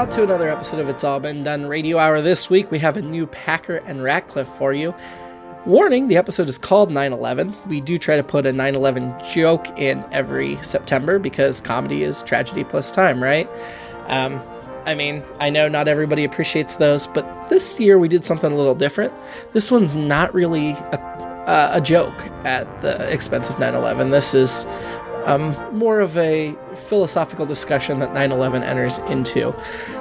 out to another episode of It's All Been Done Radio Hour. This week we have a new Packer and Ratcliff for you. Warning, the episode is called 9/11. We do try to put a 9/11 joke in every September because comedy is tragedy plus time, right? I know not everybody appreciates those, but this year we did something a little different. This one's not really a joke at the expense of 9/11. This is more of a philosophical discussion that 9/11 enters into.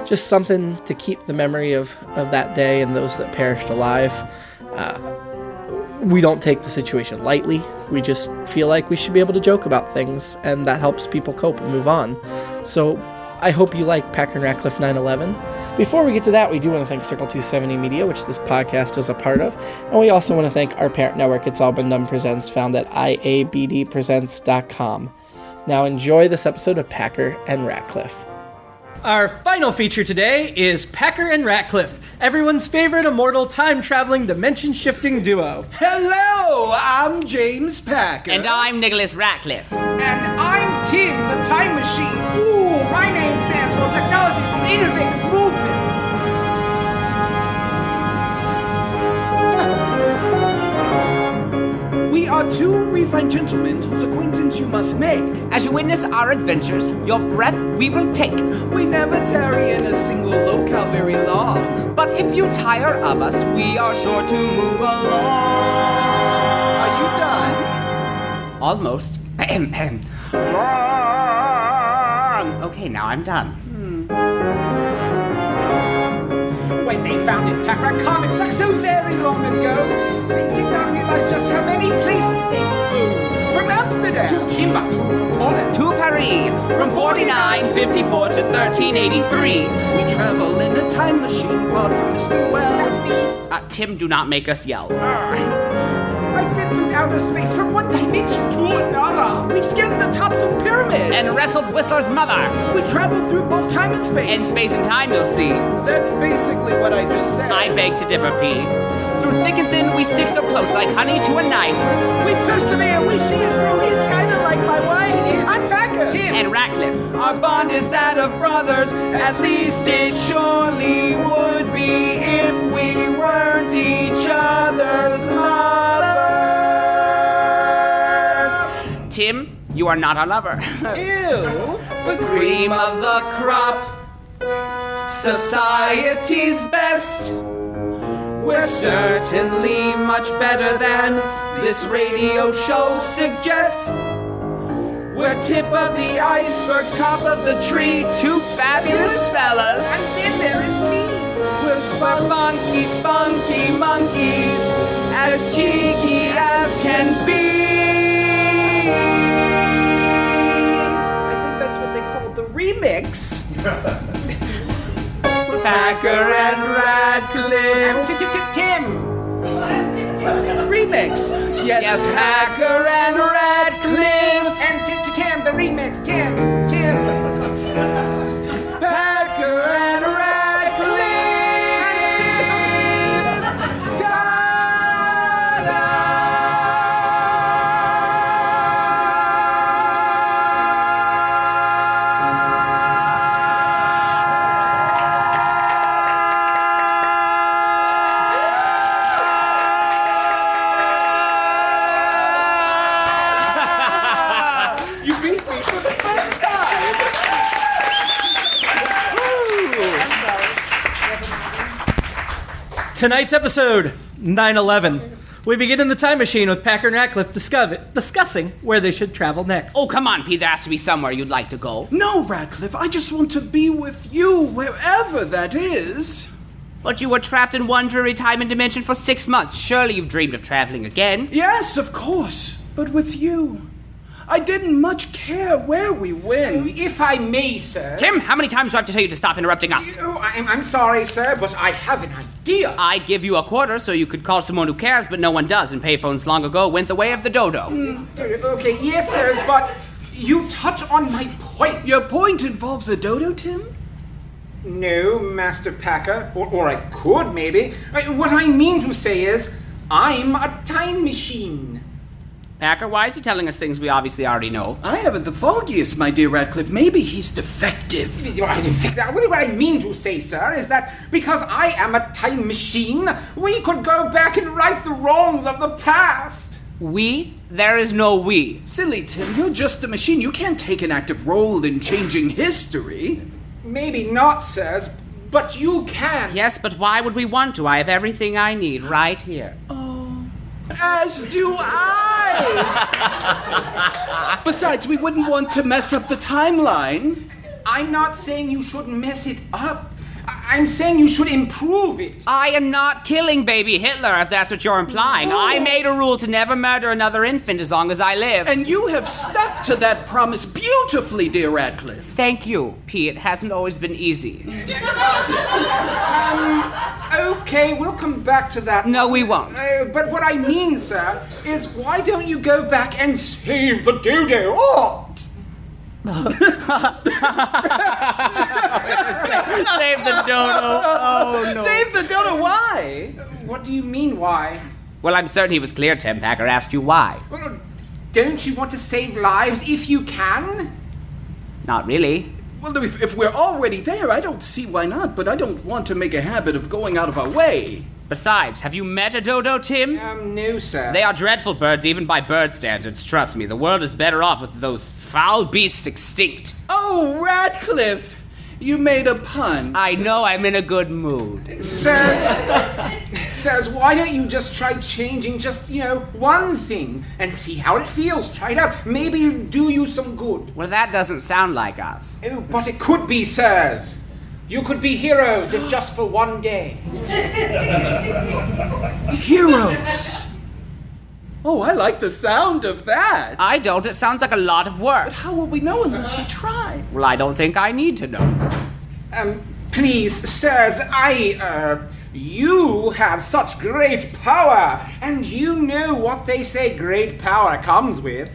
Just something to keep the memory of that day and those that perished alive. We don't take the situation lightly. We just feel like we should be able to joke about things, and that helps people cope and move on. So I hope you like Packer and Ratcliff 9/11. Before we get to that, we do want to thank Circle 270 Media, which this podcast is a part of, and we also want to thank our parent network, It's All Been Done Presents, found at IABDpresents.com. Now enjoy this episode of Packer and Ratcliff. Our final feature today is Packer and Ratcliff, everyone's favorite immortal time-traveling, dimension-shifting duo. Hello, I'm James Packer. And I'm Nicholas Ratcliff. And I'm Tim, the Time Machine. Ooh, my name stands for Technology for Innovative Movement. We are two refined gentlemen whose acquaintance you must make. As you witness our adventures, your breath we will take. We never tarry in a single locale very long. But if you tire of us, we are sure to move along. Are you done? Almost. Okay, now I'm done. When they founded Packer Comics back so very long ago, they did not realize just how many places they would go. From Amsterdam to Timbuktu, from Poland To Paris, from 4954 to 1383. We travel in a time machine brought from Mr. Wells. Tim, do not make us yell. I've been through outer space from one dimension to another. We've scanned the tops of pyramids. And wrestled Whistler's mother. We traveled through both time and space. In space and time, you'll see. That's basically what I just said. I beg to differ, P. Through thick and thin, we stick so close like honey to a knife. We persevere, we see it through. He's kind of like my wife. I'm Packer. Tim. And Ratcliff. Our bond is that of brothers. At least it surely would be if we weren't each other's lovers. Tim, you are not our lover. Ew. The cream of the crop. Society's best. We're certainly much better than this radio show suggests. We're tip of the iceberg, top of the tree. Two fabulous fellas. And then there is me. We're funky, spunky monkeys, as cheeky as can be. I think that's what they call the remix. Packer and Ratcliff. Tim. Remix. Yes, Packer and Ratcliff. And Tim, the remix. Tim. Packer and Ratcliff. Ta-da! You beat me for the first time. Tonight's episode, 9/11. We begin in the time machine with Packer and Ratcliff discussing where they should travel next. Oh, come on, P. There has to be somewhere you'd like to go. No, Ratcliff, I just want to be with you, wherever that is. But you were trapped in one dreary time and dimension for 6 months. Surely you've dreamed of traveling again. Yes, of course, but with you. I didn't much care where we went. If I may, sir. Tim, how many times do I have to tell you to stop interrupting us? Oh, I'm sorry, sir, but I have an idea. I'd give you a quarter so you could call someone who cares, but no one does, and payphones long ago went the way of the dodo. Okay, yes, sirs, but you touch on my point. Your point involves a dodo, Tim? No, Master Packer. Or I could, maybe. What I mean to say is, I'm a time machine. Packer, why is he telling us things we obviously already know? I haven't the foggiest, my dear Ratcliffe. Maybe he's defective. What I mean to say, sir, is that because I am a time machine, we could go back and right the wrongs of the past. We? There is no we. Silly Tim, you're just a machine. You can't take an active role in changing history. Maybe not, sirs, but you can. Yes, but why would we want to? I have everything I need right here. As do I! Besides, we wouldn't want to mess up the timeline. I'm not saying you should mess it up. I'm saying you should improve it. I am not killing baby Hitler, if that's what you're implying. I made a rule to never murder another infant as long as I live. And you have stuck to that promise beautifully, dear Ratcliffe. Thank you, P. It hasn't always been easy. Okay, we'll come back to that. No, we won't. But what I mean, sir, is why don't you go back and save the dodo? Oh! Save the dodo. Oh, no. Save the dodo, why? What do you mean, why? Well, I'm certain he was clear, Tim. Packer asked you why. Well, don't you want to save lives if you can? Not really. Well, if we're already there, I don't see why not, but I don't want to make a habit of going out of our way. Besides, have you met a dodo, Tim? No, sir. They are dreadful birds, even by bird standards. Trust me, the world is better off with those foul beasts extinct. Oh, Ratcliffe! You made a pun. I know I'm in a good mood. Sirs, why don't you just try changing just, one thing and see how it feels? Try it out. Maybe it'll do you some good. Well, that doesn't sound like us. Oh, but it could be, sirs. You could be heroes if just for one day. Heroes! Oh, I like the sound of that. I don't. It sounds like a lot of work. But how will we know unless we try? Well, I don't think I need to know. Please, sirs, you have such great power, and you know what they say great power comes with.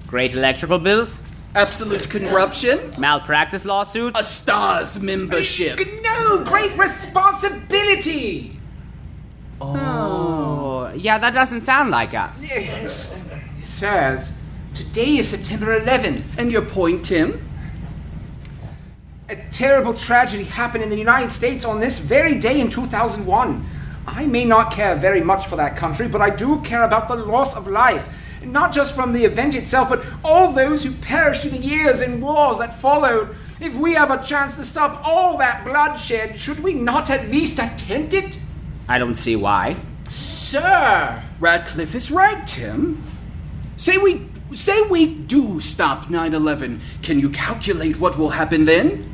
Great electrical bills? Absolute corruption? Malpractice lawsuits? A STARS membership? No, great responsibility! Oh, yeah, that doesn't sound like us. Yes. Sirs, today is September 11th. And your point, Tim? A terrible tragedy happened in the United States on this very day in 2001. I may not care very much for that country, but I do care about the loss of life. Not just from the event itself, but all those who perished in the years and wars that followed. If we have a chance to stop all that bloodshed, should we not at least attempt it? I don't see why. Sir! Ratcliffe is right, Tim. Say we do stop 9/11. Can you calculate what will happen then?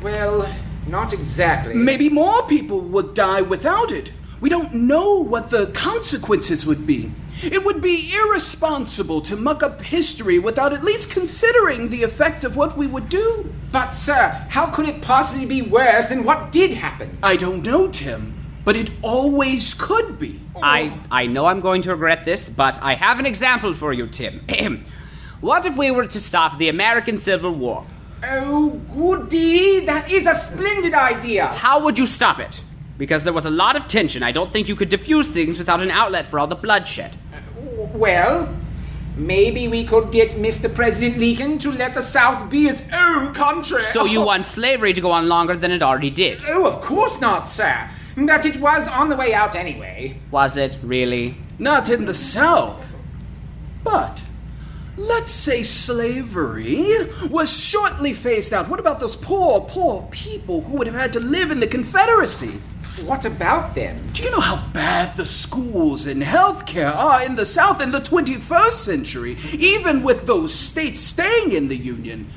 Well, not exactly. Maybe more people would die without it. We don't know what the consequences would be. It would be irresponsible to muck up history without at least considering the effect of what we would do. But, sir, how could it possibly be worse than what did happen? I don't know, Tim, but it always could be. I know I'm going to regret this, but I have an example for you, Tim. What if we were to stop the American Civil War? Oh, goody! That is a splendid idea! How would you stop it? Because there was a lot of tension. I don't think you could diffuse things without an outlet for all the bloodshed. Well, maybe we could get Mr. President Lincoln to let the South be its own country. So you want slavery to go on longer than it already did? Oh, of course not, sir. But it was on the way out anyway. Was it, really? Not in the South. But let's say slavery was shortly phased out. What about those poor people who would have had to live in the Confederacy? What about them? Do you know how bad the schools and healthcare are in the South in the 21st century, even with those states staying in the Union?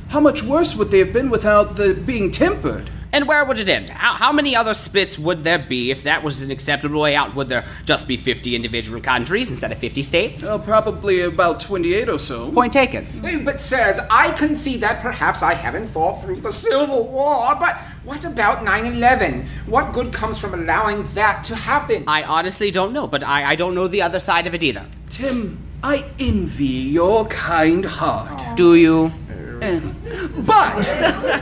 How much worse would they have been without being tempered? And where would it end? How many other splits would there be if that was an acceptable way out? Would there just be 50 individual countries instead of 50 states? Oh, probably about 28 or so. Point taken. But, sirs, I concede that perhaps I haven't thought through the Civil War, but what about 9/11? What good comes from allowing that to happen? I honestly don't know, but I don't know the other side of it either. Tim, I envy your kind heart. Do you? But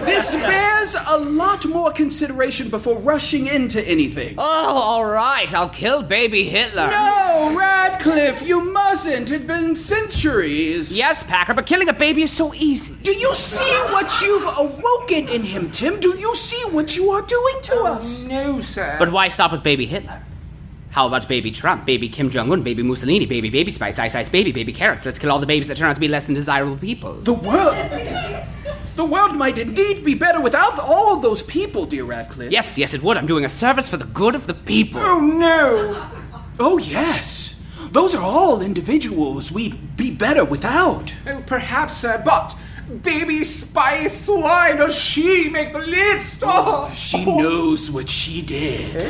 this bears a lot more consideration before rushing into anything. Oh, all right. I'll kill baby Hitler. No! Oh, Ratcliff, you mustn't. It's been centuries. Yes, Packer, but killing a baby is so easy. Do you see what you've awoken in him, Tim? Do you see what you are doing to us? No, sir. But why stop with baby Hitler? How about baby Trump, baby Kim Jong-un, baby Mussolini, baby Spice, Ice Baby, baby Carrots? Let's kill all the babies that turn out to be less than desirable people. The world might indeed be better without all of those people, dear Ratcliff. Yes, it would. I'm doing a service for the good of the people. Oh, no. Oh, yes. Those are all individuals we'd be better without. Oh, perhaps, sir, but baby Spice, why does she make the list? Oh. She knows what she did.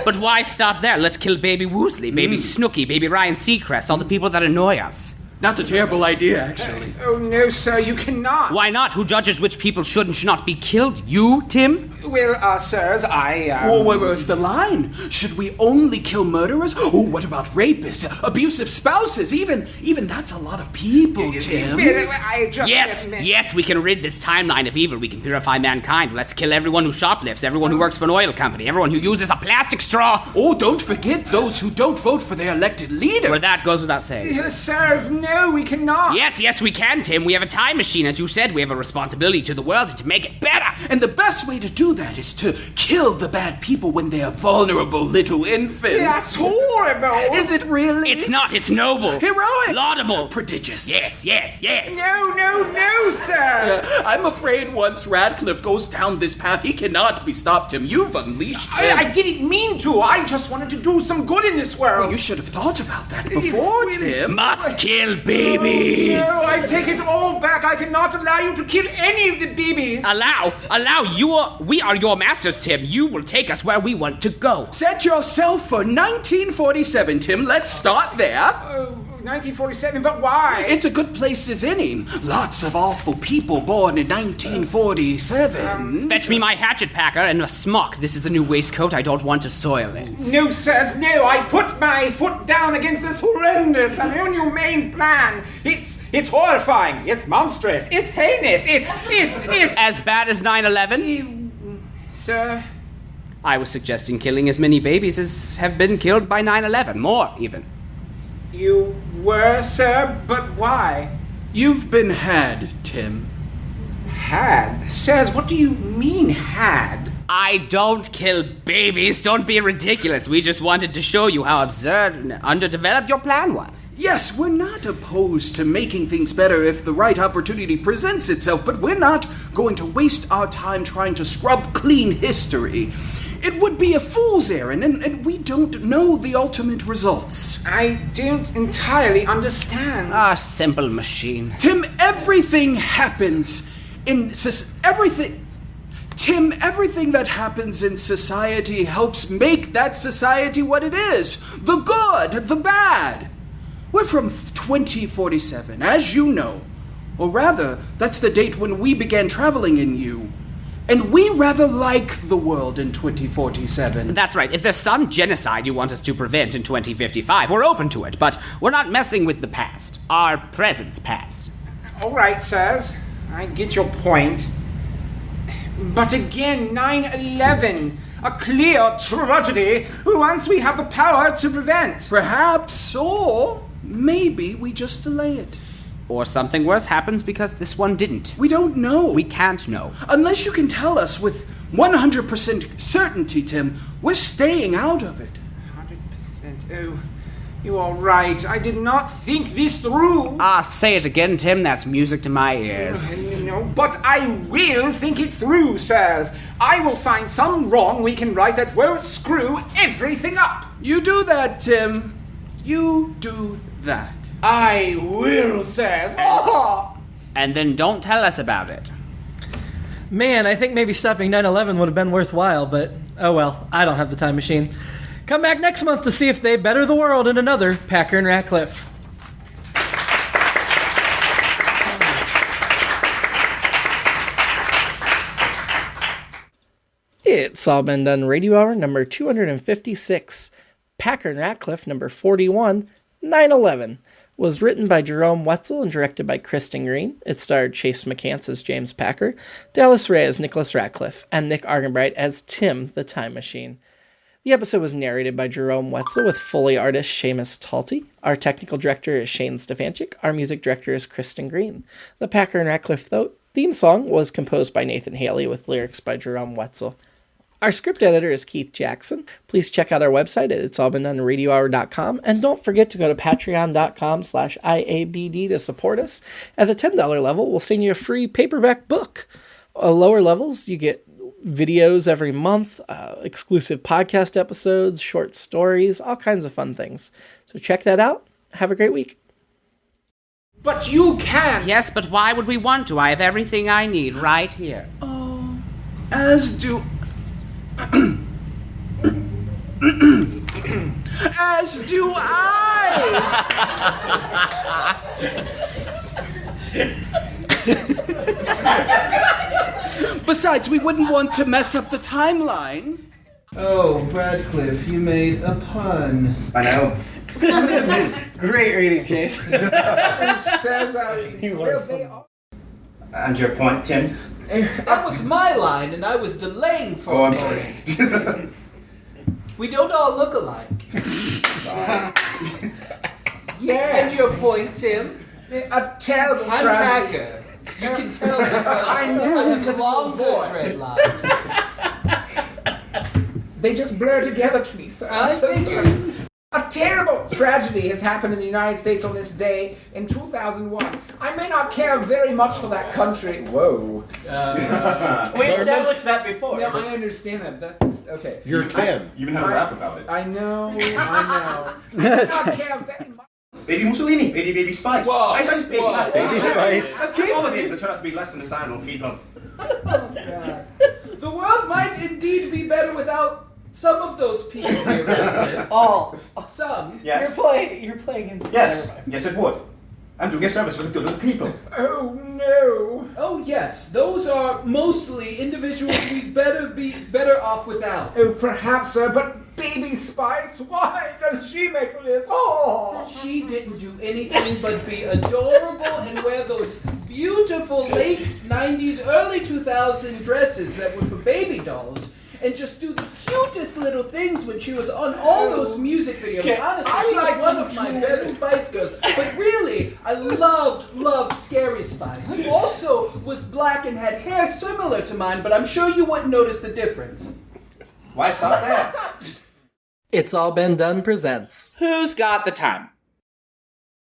But why stop there? Let's kill baby Woosley, baby Snooky, baby Ryan Seacrest, all the people that annoy us. Not a terrible idea, actually. Oh, no, sir, you cannot. Why not? Who judges which people should and should not be killed? You, Tim? Well, sirs, Oh, where's the line? Should we only kill murderers? Oh, what about rapists, abusive spouses? Even that's a lot of people, Tim. I just Yes, we can rid this timeline of evil. We can purify mankind. Let's kill everyone who shoplifts, everyone who works for an oil company, everyone who uses a plastic straw. Oh, don't forget those who don't vote for their elected leaders. Well, that goes without saying. Sirs, no, we cannot. Yes, we can, Tim. We have a time machine. As you said, we have a responsibility to the world and to make it better. And the best way to do that is to kill the bad people when they are vulnerable little infants. That's horrible. Is it really? It's not. It's noble. Heroic. Laudable. Prodigious. Yes. No, sir. I'm afraid once Ratcliff goes down this path, he cannot be stopped, Tim. You've unleashed him. I didn't mean to. I just wanted to do some good in this world. Well, you should have thought about that before, Tim. Must kill babies. No, I take it all back. I cannot allow you to kill any of the babies. Allow. We are your masters, Tim. You will take us where we want to go. Set yourself for 1947, Tim. Let's start there. 1947, but why? It's a good place as any. Lots of awful people born in 1947. Fetch me my hatchet, Packer, and a smock. This is a new waistcoat. I don't want to soil it. No, sirs, no. I put my foot down against this horrendous and inhumane plan. It's horrifying. It's monstrous. It's heinous. It's... As bad as 9/11? Sir? I was suggesting killing as many babies as have been killed by 9/11. More, even. You were, sir, but why? You've been had, Tim. Had? Sirs, what do you mean, had? I don't kill babies. Don't be ridiculous. We just wanted to show you how absurd and underdeveloped your plan was. Yes, we're not opposed to making things better if the right opportunity presents itself, but we're not going to waste our time trying to scrub clean history. It would be a fool's errand, and we don't know the ultimate results. I don't entirely understand. Simple machine. Tim, everything happens in Tim, everything that happens in society helps make that society what it is. The good, the bad. We're from 2047, as you know. Or rather, that's the date when we began traveling in you. And we rather like the world in 2047. That's right. If there's some genocide you want us to prevent in 2055, we're open to it, but we're not messing with the past. Our present's past. All right, sirs. I get your point. But again, 9/11, a clear tragedy once we have the power to prevent. Perhaps, or maybe we just delay it. Or something worse happens because this one didn't. We don't know. We can't know. Unless you can tell us with 100% certainty, Tim, we're staying out of it. 100%? Oh, you are right. I did not think this through. Say it again, Tim. That's music to my ears. No, but I will think it through, sirs. I will find some wrong we can right that won't screw everything up. You do that, Tim. You do that. I will, sirs. Oh! And then don't tell us about it. Man, I think maybe stopping 9/11 would have been worthwhile, but oh well, I don't have the time machine. Come back next month to see if they better the world in another Packer and Ratcliff. It's All Been Done Radio Hour number 256. Packer and Ratcliff number 41, 9/11. Was written by Jerome Wetzel and directed by Kristin Green. It starred Chase McCants as James Packer, Dallas Ray as Nicholas Ratcliff, and Nick Arganbright as Tim the Time Machine. The episode was narrated by Jerome Wetzel with Foley artist Seamus Talty. Our technical director is Shane Stefanchik. Our music director is Kristin Green. The Packer and Ratcliff theme song was composed by Nathan Haley with lyrics by Jerome Wetzel. Our script editor is Keith Jackson. Please check out our website at itsallbeendone.radiohour.com, and don't forget to go to patreon.com/IABD to support us. At the $10 level, we'll send you a free paperback book. Lower levels, you get videos every month, exclusive podcast episodes, short stories, all kinds of fun things. So check that out. Have a great week. But you can! Yes, but why would we want to? I have everything I need right here. Oh, as do... as do I! Besides, we wouldn't want to mess up the timeline. Oh, Ratcliff, you made a pun. I know. Great reading, Chase. And your point, Tim? That was my line, and I was delaying for a moment. We don't all look alike. Yeah. And your point, Tim? A terrible I'm tragedy. Packer. You can tell because I have longer dreadlocks. They just blur together to me, sir. I figured. A terrible tragedy has happened in the United States on this day in 2001. I may not care very much for that country. Whoa. We established that before. No, I understand that. That's okay. You're Tim. You even had a rap about it. I know. I may not care very much. Baby Mussolini, baby Spice. Whoa. Ice Baby. Whoa. Baby Spice. Let's Keep all the names that turn out to be less than desirable people. The world might indeed be better without some of those people here. All. Some. Yes. You're playing him. Yes. Yes, it would. I'm doing a service for the good of the people. Oh no. Oh yes, those are mostly individuals we'd be better off without. Oh, perhaps, sir, but Baby Spice, why does she make this? Oh. She didn't do anything but be adorable and wear those beautiful late 90s, early 2000 dresses that were for baby dolls. And just do the cutest little things when she was on all those music videos. Honestly, she was one of my better Spice Girls. But really, I loved Scary Spice, who also was black and had hair similar to mine, but I'm sure you wouldn't notice the difference. Why stop there? It's All Been Done presents. Who's got the time?